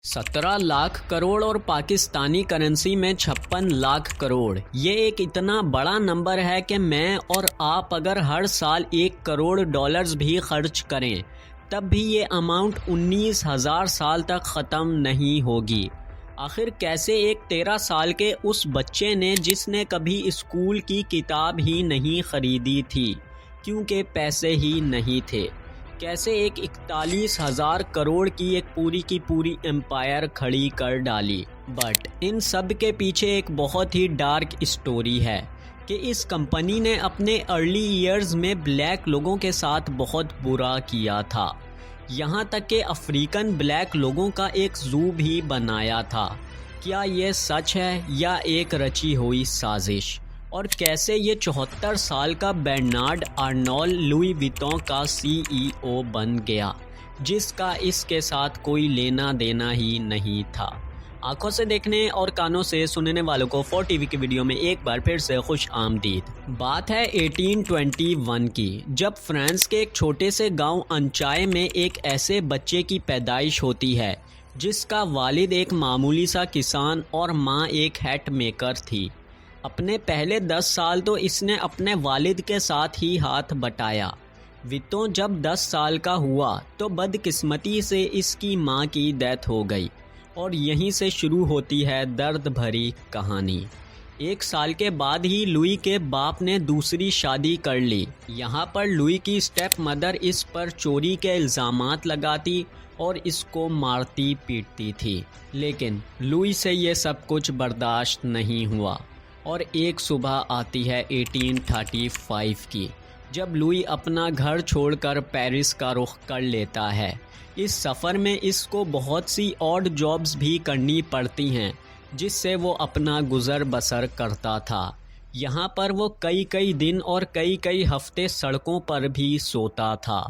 17 लाख करोड़ और पाकिस्तानी करेंसी में 56 लाख करोड़। ये एक इतना बड़ा नंबर है कि मैं और आप अगर हर साल 1 करोड़ डॉलर्स भी खर्च करें तब भी ये अमाउंट 19,000 साल तक ख़त्म नहीं होगी। आखिर कैसे एक 13 साल के उस बच्चे ने जिसने कभी स्कूल की किताब ही नहीं ख़रीदी थी क्योंकि पैसे ही नहीं थे, कैसे एक 41,000 करोड़ की एक पूरी एम्पायर खड़ी कर डाली। बट इन सब के पीछे एक बहुत ही डार्क स्टोरी है कि इस कंपनी ने अपने अर्ली ईयर्स में ब्लैक लोगों के साथ बहुत बुरा किया था। यहाँ तक कि अफ्रीकन ब्लैक लोगों का एक जू भी बनाया था। क्या ये सच है या एक रची हुई साजिश? और कैसे ये 74 साल का बेर्नार्ड आर्नोल्ड लुई विटॉन का CEO बन गया, जिसका इसके साथ कोई लेना देना ही नहीं था। आंखों से देखने और कानों से सुनने वालों को 4TV की वीडियो में एक बार फिर से खुश आमदीद। बात है 1821 की, जब फ्रांस के एक छोटे से गांव अंचाए में एक ऐसे बच्चे की पैदाइश होती है जिसका वालिद एक मामूली सा किसान और माँ एक हैट मेकर थी। अपने पहले 10 साल तो इसने अपने वालिद के साथ ही हाथ बटाया। विटॉन जब 10 साल का हुआ तो बदकिस्मती से इसकी माँ की डेथ हो गई और यहीं से शुरू होती है दर्द भरी कहानी। 1 साल के बाद ही लुई के बाप ने दूसरी शादी कर ली। यहाँ पर लुई की स्टेप मदर इस पर चोरी के इल्ज़ामात लगाती और इसको मारती पीटती थी, लेकिन लुई से ये सब कुछ बर्दाश्त नहीं हुआ। और एक सुबह आती है 1835 की, जब लुई अपना घर छोड़कर पेरिस का रुख कर लेता है। इस सफ़र में इसको बहुत सी ऑड जॉब्स भी करनी पड़ती हैं जिससे वो अपना गुज़र बसर करता था। यहाँ पर वो कई दिन और कई हफ्ते सड़कों पर भी सोता था।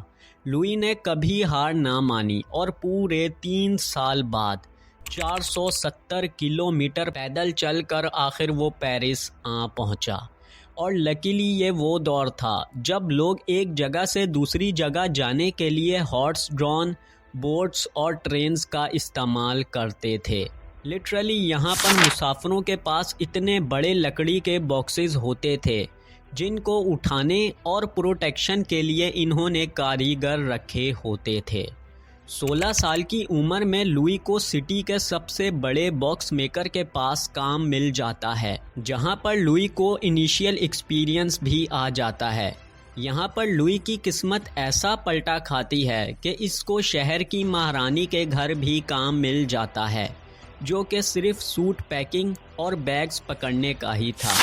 लुई ने कभी हार ना मानी और पूरे 3 साल बाद 470 किलोमीटर पैदल चलकर आखिर वो पेरिस आ पहुंचा। और लकीली ये वो दौर था जब लोग एक जगह से दूसरी जगह जाने के लिए हॉर्स ड्रॉन बोट्स और ट्रेन्स का इस्तेमाल करते थे। लिटरली यहाँ पर मुसाफिरों के पास इतने बड़े लकड़ी के बॉक्सेस होते थे जिनको उठाने और प्रोटेक्शन के लिए इन्होंने कारीगर रखे होते थे। 16 साल की उम्र में लुई को सिटी के सबसे बड़े बॉक्स मेकर के पास काम मिल जाता है, जहां पर लुई को इनिशियल एक्सपीरियंस भी आ जाता है। यहां पर लुई की किस्मत ऐसा पलटा खाती है कि इसको शहर की महारानी के घर भी काम मिल जाता है, जो कि सिर्फ सूट पैकिंग और बैग्स पकड़ने का ही था।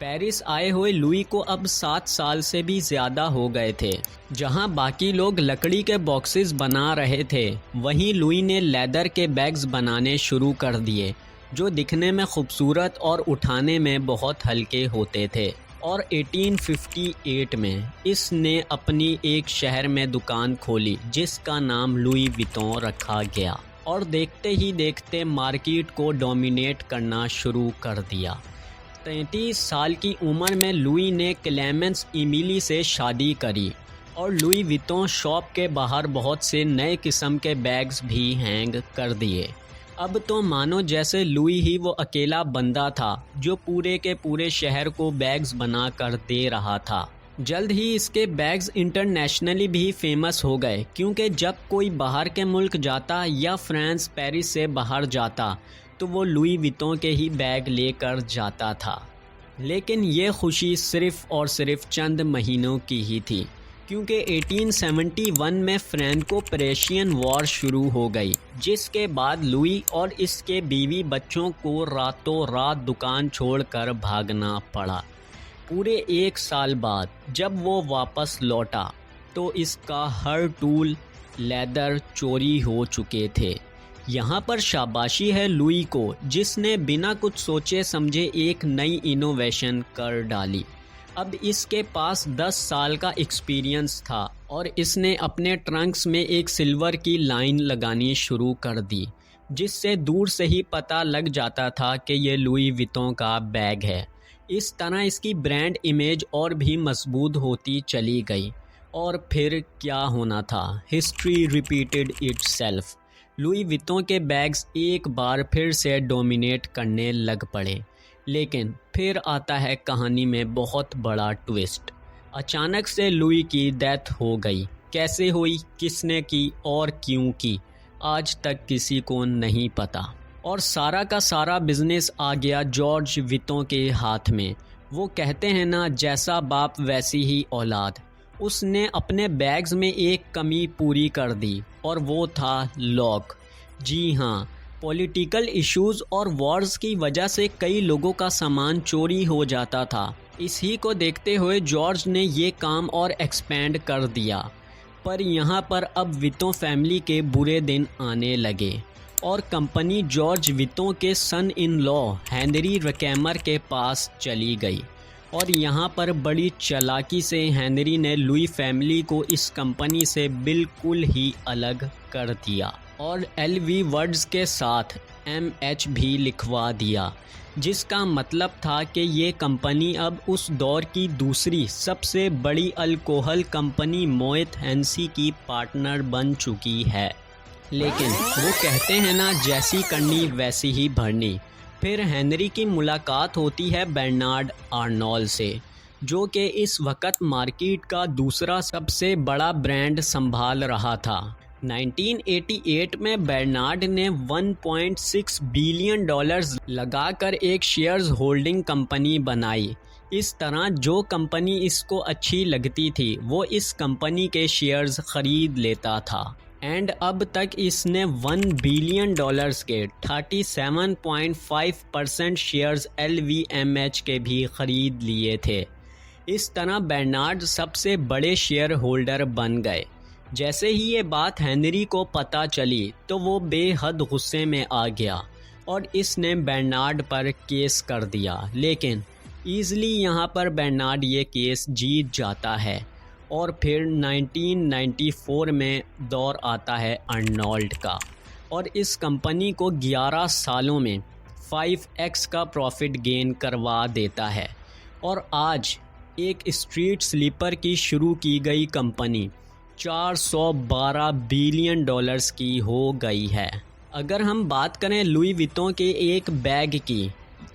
पेरिस आए हुए लुई को अब 7 साल से भी ज़्यादा हो गए थे। जहां बाकी लोग लकड़ी के बॉक्सेस बना रहे थे, वहीं लुई ने लेदर के बैग्स बनाने शुरू कर दिए, जो दिखने में खूबसूरत और उठाने में बहुत हल्के होते थे। और 1858 में इसने अपनी एक शहर में दुकान खोली जिसका नाम लुई विटॉन रखा गया और देखते ही देखते मार्केट को डोमिनेट करना शुरू कर दिया। 33 साल की उम्र में लुई ने क्लेमेंस इमिली से शादी करी और लुई विटॉन शॉप के बाहर बहुत से नए किस्म के बैग्स भी हैंग कर दिए। अब तो मानो जैसे लुई ही वो अकेला बंदा था जो पूरे के पूरे शहर को बैग्स बना कर दे रहा था। जल्द ही इसके बैग्स इंटरनेशनली भी फेमस हो गए, क्योंकि जब कोई बाहर के मुल्क जाता या फ्रांस पेरिस से बाहर जाता तो वो लुई विटॉन के ही बैग लेकर जाता था। लेकिन ये खुशी सिर्फ़ और सिर्फ चंद महीनों की ही थी, क्योंकि 1871 में फ्रैंको प्रेशियन वॉर शुरू हो गई, जिसके बाद लुई और इसके बीवी बच्चों को रातों रात दुकान छोड़कर भागना पड़ा। पूरे 1 साल बाद जब वो वापस लौटा तो इसका हर टूल लेदर चोरी हो चुके थे। यहाँ पर शाबाशी है लुई को, जिसने बिना कुछ सोचे समझे एक नई इनोवेशन कर डाली। अब इसके पास 10 साल का एक्सपीरियंस था और इसने अपने ट्रंक्स में एक सिल्वर की लाइन लगानी शुरू कर दी, जिससे दूर से ही पता लग जाता था कि ये लुई विटॉन का बैग है। इस तरह इसकी ब्रांड इमेज और भी मजबूत होती चली गई। और फिर क्या होना था, हिस्ट्री रिपीटेड इटसेल्फ। लुई वितों के बैग्स एक बार फिर से डोमिनेट करने लग पड़े। लेकिन फिर आता है कहानी में बहुत बड़ा ट्विस्ट। अचानक से लुई की डेथ हो गई। कैसे हुई, किसने की और क्यों की, आज तक किसी को नहीं पता। और सारा का सारा बिजनेस आ गया जॉर्ज वितों के हाथ में। वो कहते हैं ना, जैसा बाप वैसी ही औलाद। उसने अपने बैग्स में एक कमी पूरी कर दी और वो था लॉक। जी हाँ, पॉलिटिकल इश्यूज और वॉर्स की वजह से कई लोगों का सामान चोरी हो जाता था। इसी को देखते हुए जॉर्ज ने ये काम और एक्सपेंड कर दिया। पर यहाँ पर अब वितों फैमिली के बुरे दिन आने लगे और कंपनी जॉर्ज वितों के सन इन लॉ हेनरी रकैमर के पास चली गई। और यहाँ पर बड़ी चालाकी से हेनरी ने लुई फैमिली को इस कंपनी से बिल्कुल ही अलग कर दिया और LV वर्ड्स के साथ MH भी लिखवा दिया, जिसका मतलब था कि ये कंपनी अब उस दौर की दूसरी सबसे बड़ी अल्कोहल कंपनी मोएत हेनेसी की पार्टनर बन चुकी है। लेकिन वो कहते हैं ना, जैसी करनी वैसी ही भरनी। फिर हेनरी की मुलाकात होती है बर्नार्ड आर्नोल्ड से, जो कि इस वक्त मार्केट का दूसरा सबसे बड़ा ब्रांड संभाल रहा था। 1988 में बर्नार्ड ने $1.6 बिलियन लगाकर एक शेयर्स होल्डिंग कंपनी बनाई। इस तरह जो कंपनी इसको अच्छी लगती थी वो इस कंपनी के शेयर्स खरीद लेता था। एंड अब तक इसने $1 बिलियन के 37.5% शेयर्स LVMH के भी खरीद लिए थे। इस तरह बर्नार्ड सबसे बड़े शेयर होल्डर बन गए। जैसे ही ये बात हेनरी को पता चली तो वो बेहद गुस्से में आ गया और इसने बर्नार्ड पर केस कर दिया। लेकिन ईज़िली यहाँ पर बर्नार्ड ये केस जीत जाता है और फिर 1994 में दौर आता है अर्नोल्ड का और इस कंपनी को 11 सालों में 5x का प्रॉफिट गेन करवा देता है और आज एक स्ट्रीट स्लीपर की शुरू की गई कंपनी $412 बिलियन की हो गई है। अगर हम बात करें लुई वितों के एक बैग की,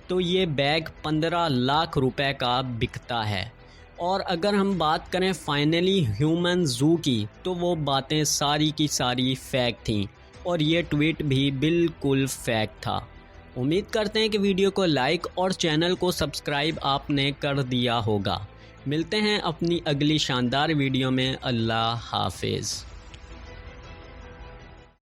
तो ये बैग 15 लाख रुपए का बिकता है। और अगर हम बात करें फाइनली ह्यूमन जू की, तो वो बातें सारी की सारी फेक थीं और ये ट्वीट भी बिल्कुल फेक था। उम्मीद करते हैं कि वीडियो को लाइक और चैनल को सब्सक्राइब आपने कर दिया होगा। मिलते हैं अपनी अगली शानदार वीडियो में। अल्लाह हाफिज़।